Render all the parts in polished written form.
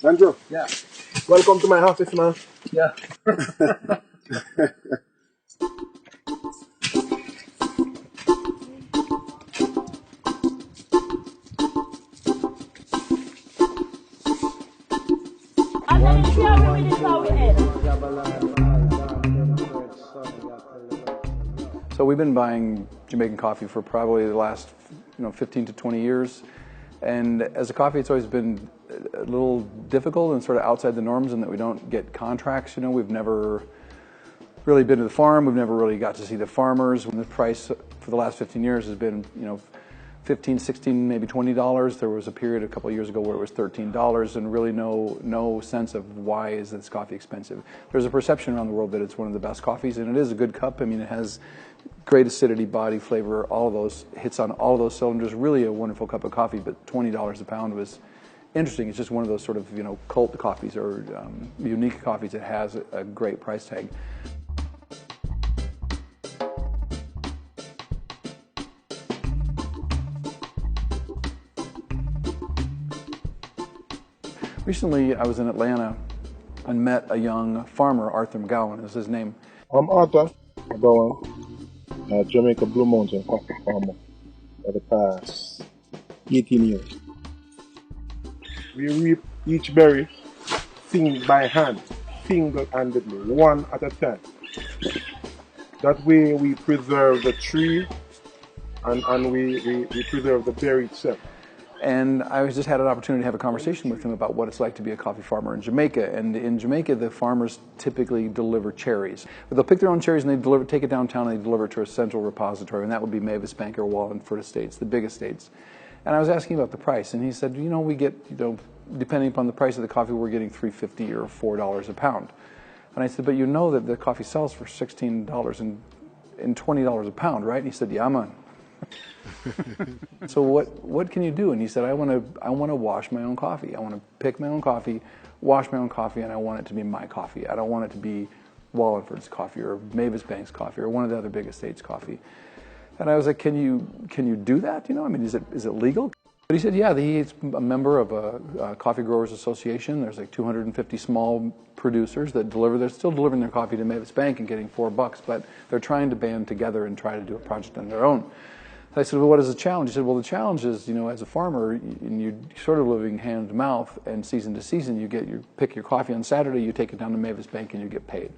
Andrew, Yeah. welcome to my office, man. Yeah. So we've been buying Jamaican coffee for probably the last 15 to 20 years. And as a coffee, it's always been a little difficult and sort of outside the norms in that we don't get contracts. We've never really been to the farm. We've never really got to see the farmers. When the price for the last 15 years has been, $15, $16, maybe $20. There was a period a couple of years ago where it was $13 and really no sense of why is this coffee expensive. There's a perception around the world that it's one of the best coffees, and it is a good cup. I mean, it has great acidity, body, flavor, all of those, hits on all of those cylinders. Really a wonderful cup of coffee, but $20 a pound was interesting. It's just one of those sort of, cult coffees or unique coffees that has a great price tag. Recently, I was in Atlanta and met a young farmer, Arthur McGowan is his name. I'm Arthur McGowan, Jamaica Blue Mountain coffee farmer for the past 18 years. We reap each berry by hand, single-handedly, one at a time. That way we preserve the tree and we preserve the berry itself. And I just had an opportunity to have a conversation with him about what it's like to be a coffee farmer in Jamaica. And in Jamaica, the farmers typically deliver cherries. But they'll pick their own cherries and they take it downtown and they deliver it to a central repository, and that would be Mavis Bank or Wallingford Estates, the big estates. And I was asking about the price, and he said, we get, depending upon the price of the coffee, we're getting $3.50 or $4 a pound. And I said, but you know that the coffee sells for $16 and $20 a pound, right? And he said, yeah, man. So what can you do? And he said, I want to wash my own coffee. I want to pick my own coffee, wash my own coffee, and I want it to be my coffee. I don't want it to be Wallingford's coffee or Mavis Bank's coffee or one of the other big estates' coffee. And I was like, can you do that? Is it legal? But he said, yeah, he's a member of a Coffee Growers Association. There's like 250 small producers that they're still delivering their coffee to Mavis Bank and getting $4, but they're trying to band together and try to do a project on their own. I said, well, what is the challenge? He said, well, the challenge is, as a farmer, you're sort of living hand to mouth, and season to season, you pick your coffee on Saturday, you take it down to Mavis Bank, and you get paid.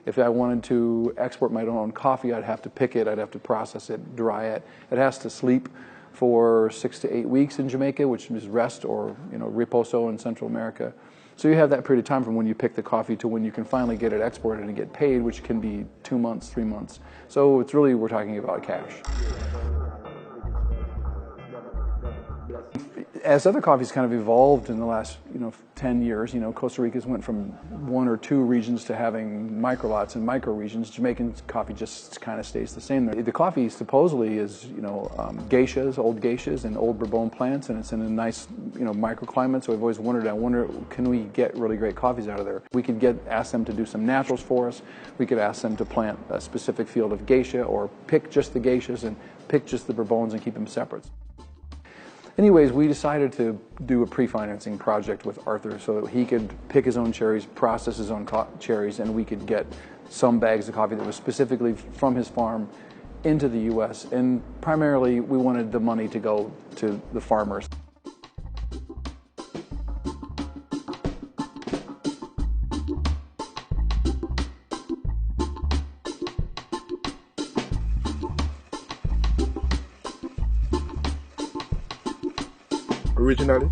If I wanted to export my own coffee, I'd have to pick it, I'd have to process it, dry it. It has to sleep for 6 to 8 weeks in Jamaica, which is rest or, reposo in Central America. So you have that period of time from when you pick the coffee to when you can finally get it exported and get paid, which can be 2 months, 3 months. So it's really, we're talking about cash. As other coffees kind of evolved in the last 10 years, Costa Rica's went from 1 or 2 regions to having microlots and micro regions. Jamaican coffee just kind of stays the same. The coffee supposedly is geishas, old geishas and old Bourbon plants, and it's in a nice microclimate. So I've always wondered, can we get really great coffees out of there? We could ask them to do some naturals for us. We could ask them to plant a specific field of geisha or pick just the geishas and pick just the Bourbons and keep them separate. Anyways, we decided to do a pre-financing project with Arthur so that he could pick his own cherries, process his own cherries, and we could get some bags of coffee that was specifically from his farm into the U.S. And primarily, we wanted the money to go to the farmers. Originally,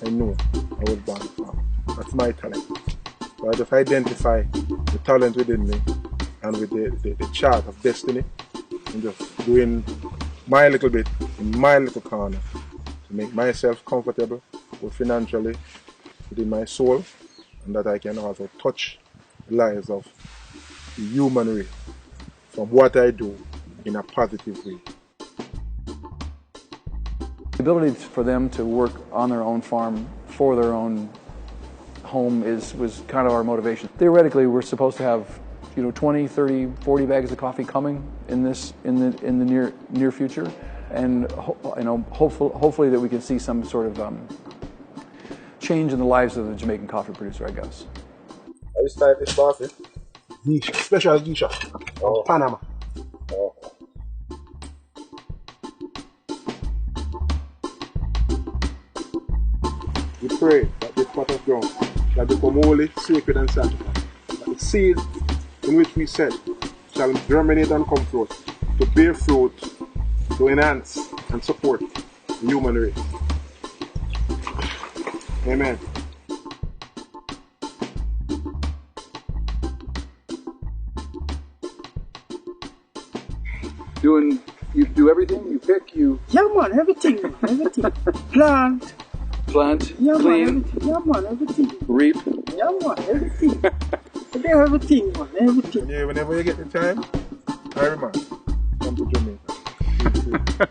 I knew I was born a farmer. That's my talent. So I just identify the talent within me and with the chart of destiny and just doing my little bit in my little corner to make myself comfortable, both financially, within my soul, and that I can also touch the lives of the human race from what I do in a positive way. The ability for them to work on their own farm for their own home was kind of our motivation. Theoretically, we're supposed to have 20, 30, 40 bags of coffee coming in the near future, and hopefully that we can see some sort of changing the lives of the Jamaican coffee producer, I guess. How you start this coffee? Disha, special Disha, Oh. Panama. Oh. We pray that this pot of ground shall become holy, sacred, and sanctified. That the seed in which we set shall germinate and come forth to bear fruit, to enhance and support the human race. Amen. You do everything. You pick. You Yeah, man, everything, man, everything. Plant. plant, Yeah, man, clean, everything. Yeah, man, everything. reap. Yeah, man, everything. Everything, man, everything. Whenever you get the time, Harry man, come to Jamaica.